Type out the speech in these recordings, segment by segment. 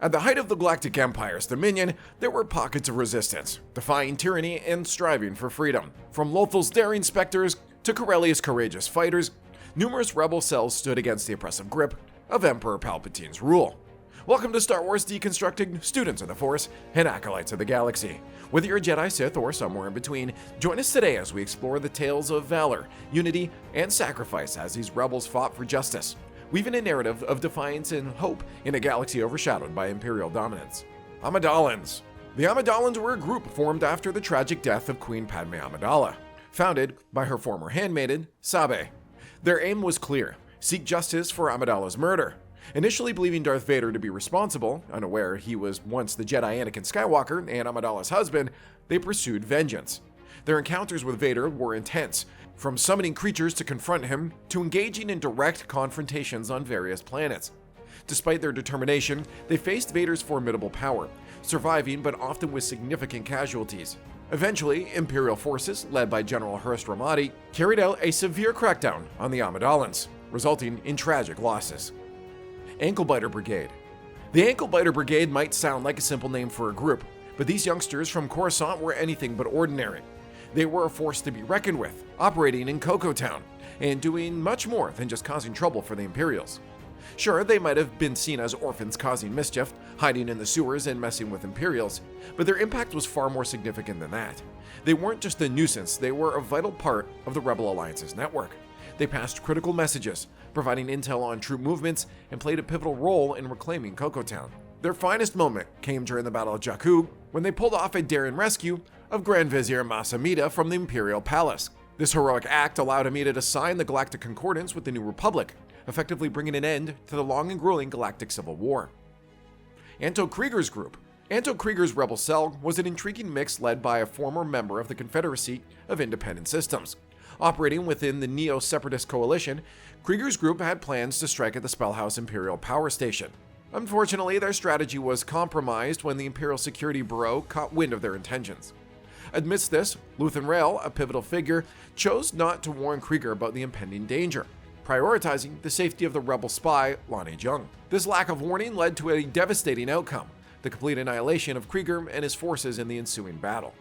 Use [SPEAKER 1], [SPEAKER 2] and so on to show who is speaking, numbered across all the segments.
[SPEAKER 1] At the height of the Galactic Empire's dominion, there were pockets of resistance, defying tyranny and striving for freedom. From Lothal's daring specters to Corellia's courageous fighters, numerous rebel cells stood against the oppressive grip of Emperor Palpatine's rule. Welcome to Star Wars Deconstructed, students of the Force and acolytes of the galaxy. Whether you're a Jedi, Sith, or somewhere in between, join us today as we explore the tales of valor, unity, and sacrifice as these rebels fought for justice, weaving a narrative of defiance and hope in a galaxy overshadowed by Imperial dominance. Amidalans. The Amidalans were a group formed after the tragic death of Queen Padme Amidala, founded by her former handmaiden, Sabe. Their aim was clear: seek justice for Amidala's murder. Initially believing Darth Vader to be responsible, unaware he was once the Jedi Anakin Skywalker and Amidala's husband, they pursued vengeance. Their encounters with Vader were intense, from summoning creatures to confront him to engaging in direct confrontations on various planets. Despite their determination, they faced Vader's formidable power, surviving but often with significant casualties. Eventually, Imperial forces, led by General Hurst Ramadi, carried out a severe crackdown on the Amidalans, resulting in tragic losses. Ankle-Biter Brigade. The Ankle-Biter Brigade might sound like a simple name for a group, but these youngsters from Coruscant were anything but ordinary. They were a force to be reckoned with, operating in Cocoa Town, and doing much more than just causing trouble for the Imperials. Sure, they might have been seen as orphans causing mischief, hiding in the sewers and messing with Imperials, but their impact was far more significant than that. They weren't just a nuisance, they were a vital part of the Rebel Alliance's network. They passed critical messages, providing intel on troop movements, and played a pivotal role in reclaiming Cocoa Town. Their finest moment came during the Battle of Jakku, when they pulled off a daring rescue of Grand Vizier Mas Amedda from the Imperial Palace. This heroic act allowed Amedda to sign the Galactic Concordance with the New Republic, effectively bringing an end to the long and grueling Galactic Civil War. Anto Krieger's group. Anto Krieger's rebel cell was an intriguing mix led by a former member of the Confederacy of Independent Systems. Operating within the Neo-Separatist Coalition, Krieger's group had plans to strike at the Spellhouse Imperial Power Station. Unfortunately, their strategy was compromised when the Imperial Security Bureau caught wind of their intentions. Amidst this, Luthen Rael, a pivotal figure, chose not to warn Krieger about the impending danger, prioritizing the safety of the rebel spy, Lonnie Jung. This lack of warning led to a devastating outcome: the complete annihilation of Krieger and his forces in the ensuing battle.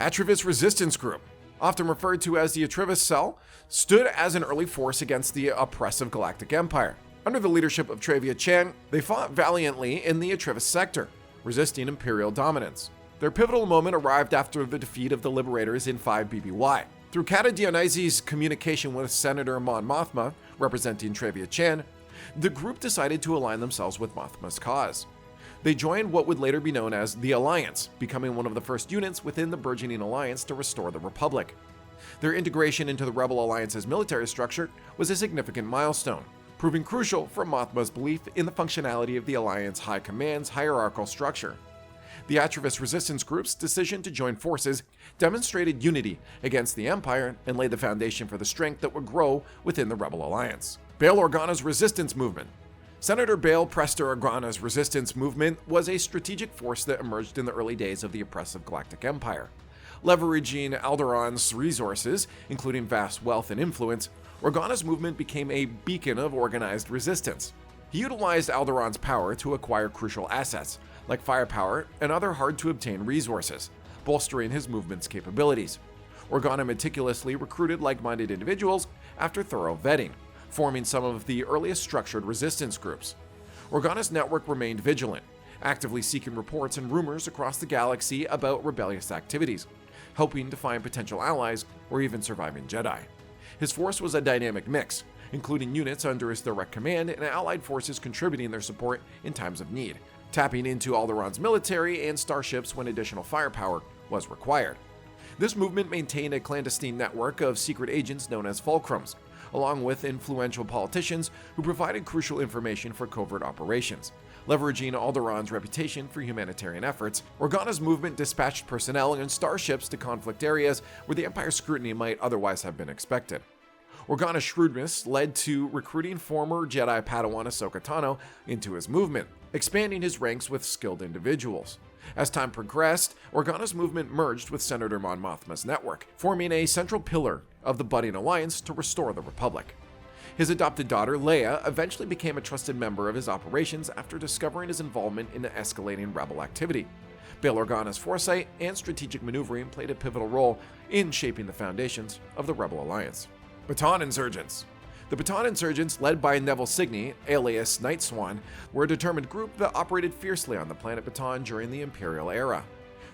[SPEAKER 1] Atravis Resistance Group, often referred to as the Atravis Cell, stood as an early force against the oppressive Galactic Empire. Under the leadership of Trevia Chan, they fought valiantly in the Atravis sector, resisting Imperial dominance. Their pivotal moment arrived after the defeat of the Liberators in 5 BBY. Through Kata Dionysi's communication with Senator Mon Mothma, representing Trevia Chan, the group decided to align themselves with Mothma's cause. They joined what would later be known as the Alliance, becoming one of the first units within the burgeoning alliance to restore the Republic. Their integration into the Rebel Alliance's military structure was a significant milestone, proving crucial for Mothma's belief in the functionality of the Alliance High Command's hierarchical structure. The Atravis Resistance Group's decision to join forces demonstrated unity against the Empire and laid the foundation for the strength that would grow within the Rebel Alliance. Bail Organa's Resistance Movement. Senator Bail Prester Organa's resistance movement was a strategic force that emerged in the early days of the oppressive Galactic Empire. Leveraging Alderaan's resources, including vast wealth and influence, Organa's movement became a beacon of organized resistance. He utilized Alderaan's power to acquire crucial assets, like firepower and other hard-to-obtain resources, bolstering his movement's capabilities. Organa meticulously recruited like-minded individuals after thorough vetting, forming some of the earliest structured resistance groups. Organa's network remained vigilant, actively seeking reports and rumors across the galaxy about rebellious activities, hoping to find potential allies or even surviving Jedi. His force was a dynamic mix, including units under his direct command and allied forces contributing their support in times of need, tapping into Alderaan's military and starships when additional firepower was required. This movement maintained a clandestine network of secret agents known as fulcrums, along with influential politicians who provided crucial information for covert operations. Leveraging Alderaan's reputation for humanitarian efforts, Organa's movement dispatched personnel and starships to conflict areas where the Empire's scrutiny might otherwise have been expected. Organa's shrewdness led to recruiting former Jedi Padawan Ahsoka Tano into his movement, expanding his ranks with skilled individuals. As time progressed, Organa's movement merged with Senator Mon Mothma's network, forming a central pillar of the budding alliance to restore the Republic. His adopted daughter, Leia, eventually became a trusted member of his operations after discovering his involvement in the escalating rebel activity. Bail Organa's foresight and strategic maneuvering played a pivotal role in shaping the foundations of the Rebel Alliance. Bataan Insurgents. The Bataan Insurgents, led by Neville Signy, alias Night Swan, were a determined group that operated fiercely on the planet Bataan during the Imperial era.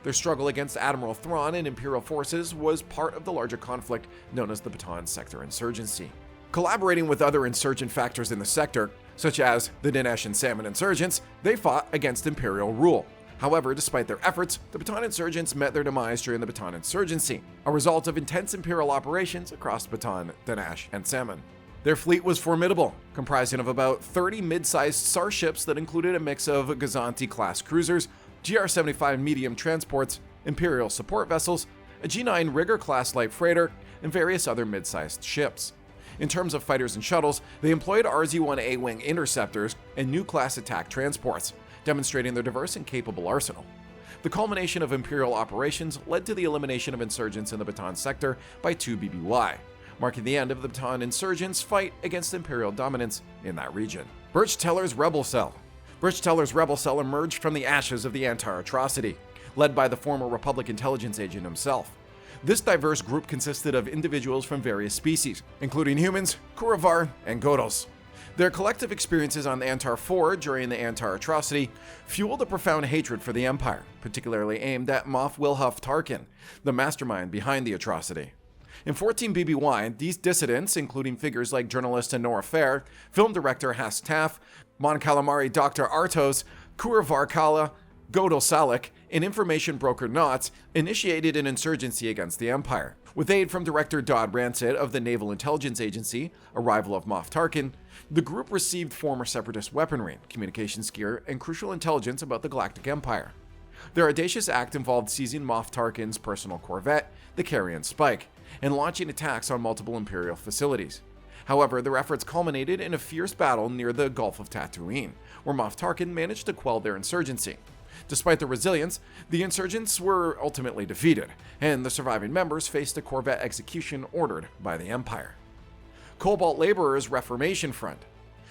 [SPEAKER 1] Their struggle against Admiral Thrawn and Imperial forces was part of the larger conflict known as the Bataan Sector Insurgency. Collaborating with other insurgent factors in the sector, such as the Dinesh and Salmon Insurgents, they fought against Imperial rule. However, despite their efforts, the Bataan Insurgents met their demise during the Bataan Insurgency, a result of intense Imperial operations across Bataan, Dinesh, and Salmon. Their fleet was formidable, comprising of about 30 mid-sized SAR ships that included a mix of Gazanti-class cruisers, GR-75 medium transports, Imperial support vessels, a G9 Rigger-class light freighter, and various other mid-sized ships. In terms of fighters and shuttles, they employed RZ-1 A-Wing interceptors and new-class attack transports, demonstrating their diverse and capable arsenal. The culmination of Imperial operations led to the elimination of insurgents in the Bataan sector by 2 BBY, marking the end of the Bataan insurgents' fight against Imperial dominance in that region. Birch Teller's Rebel Cell. Birch Teller's Rebel Cell emerged from the ashes of the Antar atrocity, led by the former Republic intelligence agent himself. This diverse group consisted of individuals from various species, including humans, Kuravar, and Godos. Their collective experiences on the Antar IV during the Antar atrocity fueled a profound hatred for the Empire, particularly aimed at Moff Wilhuff Tarkin, the mastermind behind the atrocity. In 14 BBY, these dissidents, including figures like journalist Nora Fair, film director Hass Taff, Mon Calamari Dr. Artos, Kuravar Kala, Godel Salik, and information broker Knotts, initiated an insurgency against the Empire. With aid from director Dodd Rancid of the Naval Intelligence Agency, a rival of Moff Tarkin, the group received former separatist weaponry, communications gear, and crucial intelligence about the Galactic Empire. Their audacious act involved seizing Moff Tarkin's personal corvette, the Carrion Spike, and launching attacks on multiple Imperial facilities. However, their efforts culminated in a fierce battle near the Gulf of Tatooine, where Moff Tarkin managed to quell their insurgency. Despite their resilience, the insurgents were ultimately defeated, and the surviving members faced a corvette execution ordered by the Empire. Cobalt Laborers Reformation Front.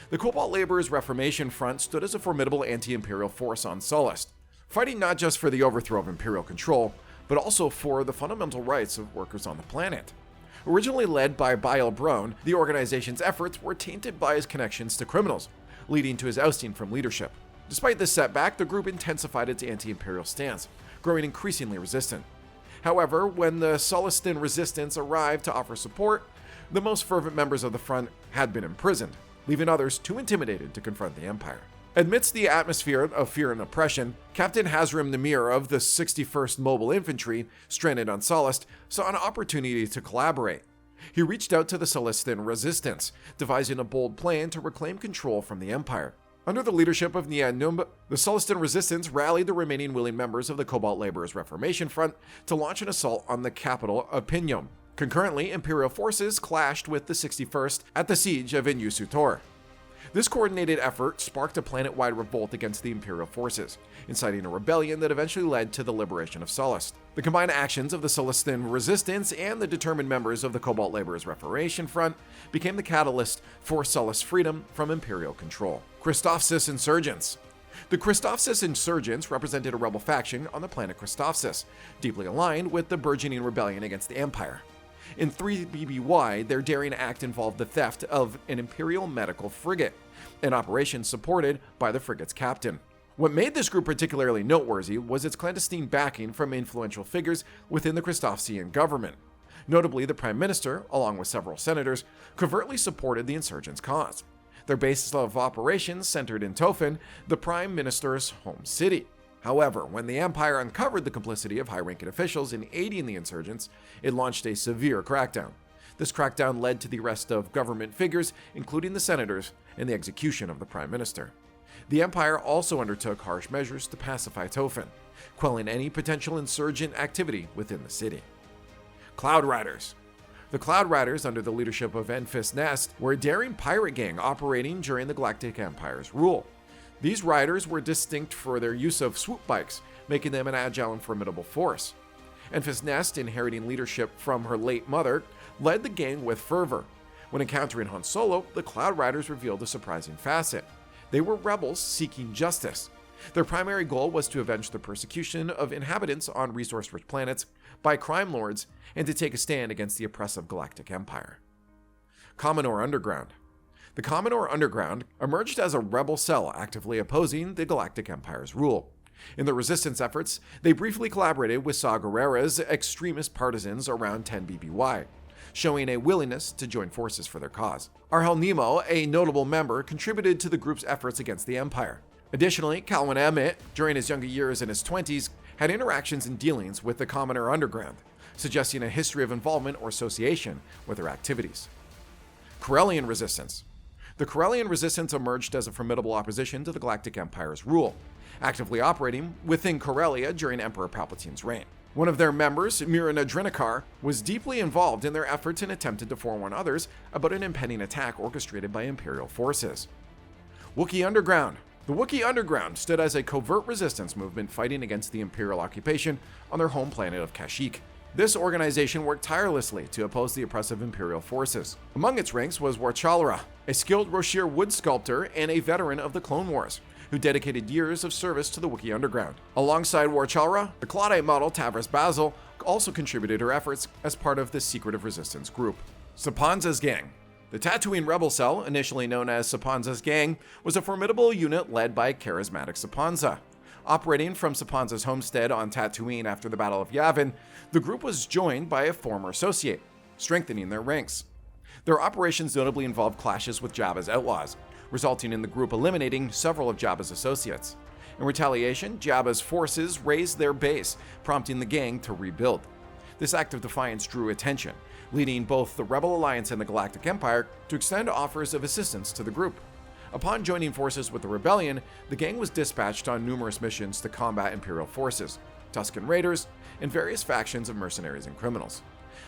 [SPEAKER 1] The Cobalt Laborers Reformation Front stood as a formidable anti-Imperial force on Sullust, fighting not just for the overthrow of Imperial control, but also for the fundamental rights of workers on the planet. Originally led by Bail Brone, the organization's efforts were tainted by his connections to criminals, leading to his ousting from leadership. Despite this setback, the group intensified its anti-Imperial stance, growing increasingly resistant. However, when the Sullustan resistance arrived to offer support, the most fervent members of the front had been imprisoned, leaving others too intimidated to confront the Empire. Amidst the atmosphere of fear and oppression, Captain Hazrim Namir of the 61st Mobile Infantry, stranded on Sullust, saw an opportunity to collaborate. He reached out to the Sullustan resistance, devising a bold plan to reclaim control from the Empire. Under the leadership of Nian Numb, the Sullustan resistance rallied the remaining willing members of the Cobalt Laborers Reformation Front to launch an assault on the capital of Pinyom. Concurrently, Imperial forces clashed with the 61st at the siege of Inyusutor. This coordinated effort sparked a planet-wide revolt against the Imperial forces, inciting a rebellion that eventually led to the liberation of Sullust. The combined actions of the Sullustan resistance and the determined members of the Cobalt Laborers Reformation Front became the catalyst for Sullust's freedom from Imperial control. Christophsis Insurgents. The Christophsis Insurgents represented a rebel faction on the planet Christophsis, deeply aligned with the burgeoning rebellion against the Empire. In 3 BBY, their daring act involved the theft of an Imperial medical frigate, an operation supported by the frigate's captain. What made this group particularly noteworthy was its clandestine backing from influential figures within the Christophsian government. Notably, the Prime Minister, along with several senators, covertly supported the insurgents' cause. Their base of operations centered in Tofin, the Prime Minister's home city. However, when the Empire uncovered the complicity of high-ranking officials in aiding the insurgents, it launched a severe crackdown. This crackdown led to the arrest of government figures, including the senators, and the execution of the Prime Minister. The Empire also undertook harsh measures to pacify Tofin, quelling any potential insurgent activity within the city. Cloud Riders. The Cloud Riders, under the leadership of Enfys Nest, were a daring pirate gang operating during the Galactic Empire's rule. These riders were distinct for their use of swoop bikes, making them an agile and formidable force. Enfys Nest, inheriting leadership from her late mother, led the gang with fervor. When encountering Han Solo, the Cloud Riders revealed a surprising facet. They were rebels seeking justice. Their primary goal was to avenge the persecution of inhabitants on resource-rich planets by crime lords and to take a stand against the oppressive Galactic Empire. Commodore Underground. The Commodore Underground emerged as a rebel cell actively opposing the Galactic Empire's rule. In their resistance efforts, they briefly collaborated with Saw Gerrera's extremist partisans around 10 BBY, showing a willingness to join forces for their cause. Arhel Nemo, a notable member, contributed to the group's efforts against the Empire. Additionally, Calvin Emmett, during his younger years in his 20s, had interactions and dealings with the Commodore Underground, suggesting a history of involvement or association with their activities. Corellian Resistance. The Corellian Resistance emerged as a formidable opposition to the Galactic Empire's rule, actively operating within Corellia during Emperor Palpatine's reign. One of their members, Mira Nadrinikar, was deeply involved in their efforts and attempted to forewarn others about an impending attack orchestrated by Imperial forces. Wookiee Underground. The Wookiee Underground stood as a covert resistance movement fighting against the Imperial occupation on their home planet of Kashyyyk. This organization worked tirelessly to oppose the oppressive Imperial forces. Among its ranks was Warchalra, a skilled Roshir wood sculptor and a veteran of the Clone Wars, who dedicated years of service to the Wookiee Underground. Alongside Warchalra, the Claudite model Tavris Basil also contributed her efforts as part of this secretive resistance group. Sapanza's Gang. The Tatooine rebel cell, initially known as Sapanza's Gang, was a formidable unit led by charismatic Sapanza. Operating from Sapanza's homestead on Tatooine after the Battle of Yavin, the group was joined by a former associate, strengthening their ranks. Their operations notably involved clashes with Jabba's outlaws, resulting in the group eliminating several of Jabba's associates. In retaliation, Jabba's forces raised their base, prompting the gang to rebuild. This act of defiance drew attention, leading both the Rebel Alliance and the Galactic Empire to extend offers of assistance to the group. Upon joining forces with the rebellion, the gang was dispatched on numerous missions to combat Imperial forces, Tusken Raiders, and various factions of mercenaries and criminals.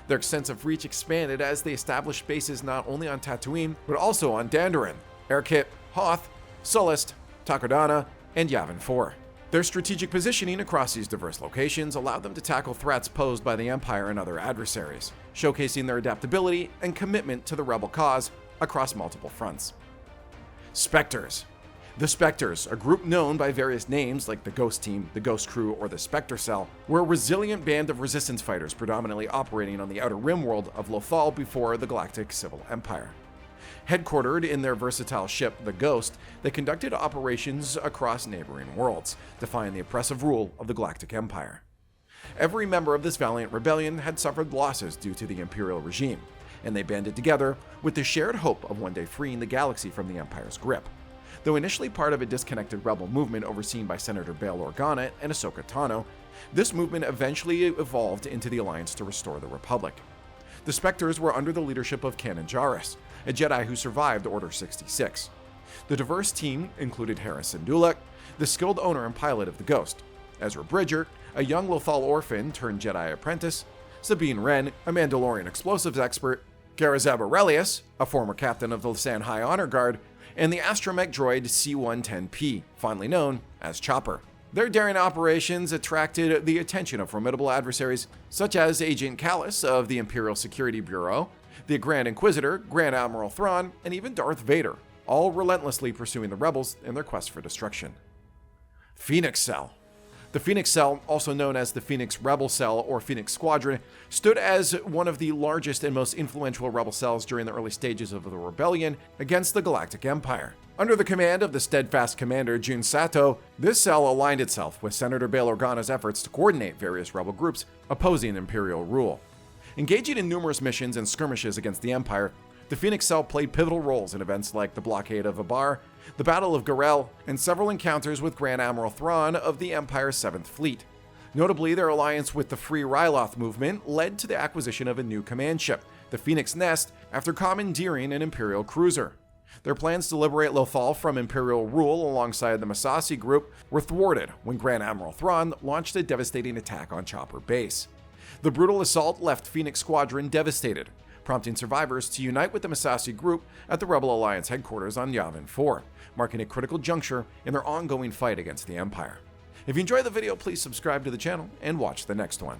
[SPEAKER 1] Their extensive reach expanded as they established bases not only on Tatooine, but also on Dandaren, Erkit, Hoth, Sullust, Takodana, and Yavin 4. Their strategic positioning across these diverse locations allowed them to tackle threats posed by the Empire and other adversaries, showcasing their adaptability and commitment to the rebel cause across multiple fronts. Spectres. The Spectres, a group known by various names like the Ghost Team, the Ghost Crew, or the Spectre Cell, were a resilient band of resistance fighters predominantly operating on the Outer Rim world of Lothal before the Galactic Civil Empire. Headquartered in their versatile ship, the Ghost, they conducted operations across neighboring worlds, defying the oppressive rule of the Galactic Empire. Every member of this valiant rebellion had suffered losses due to the Imperial regime, and they banded together with the shared hope of one day freeing the galaxy from the Empire's grip. Though initially part of a disconnected rebel movement overseen by Senator Bail Organa and Ahsoka Tano, this movement eventually evolved into the Alliance to restore the Republic. The Spectres were under the leadership of Kanan Jarrus, a Jedi who survived Order 66. The diverse team included Hera Syndulla, the skilled owner and pilot of the Ghost, Ezra Bridger, a young Lothal orphan turned Jedi apprentice, Sabine Wren, a Mandalorian explosives expert, Garazeb Aurelius, a former captain of the San High Honor Guard, and the astromech droid C-110P, fondly known as Chopper. Their daring operations attracted the attention of formidable adversaries such as Agent Kallus of the Imperial Security Bureau, the Grand Inquisitor, Grand Admiral Thrawn, and even Darth Vader, all relentlessly pursuing the rebels in their quest for destruction. Phoenix Cell. The Phoenix Cell, also known as the Phoenix Rebel Cell or Phoenix Squadron, stood as one of the largest and most influential rebel cells during the early stages of the rebellion against the Galactic Empire. Under the command of the steadfast commander Jun Sato, this cell aligned itself with Senator Bail Organa's efforts to coordinate various rebel groups opposing Imperial rule. Engaging in numerous missions and skirmishes against the Empire, the Phoenix Cell played pivotal roles in events like the blockade of Abar, the Battle of Garel, and several encounters with Grand Admiral Thrawn of the Empire's 7th Fleet. Notably, their alliance with the Free Ryloth movement led to the acquisition of a new command ship, the Phoenix Nest, after commandeering an Imperial cruiser. Their plans to liberate Lothal from Imperial rule alongside the Massassi group were thwarted when Grand Admiral Thrawn launched a devastating attack on Chopper Base. The brutal assault left Phoenix Squadron devastated, prompting survivors to unite with the Massassi group at the Rebel Alliance headquarters on Yavin 4, marking a critical juncture in their ongoing fight against the Empire. If you enjoyed the video, please subscribe to the channel and watch the next one.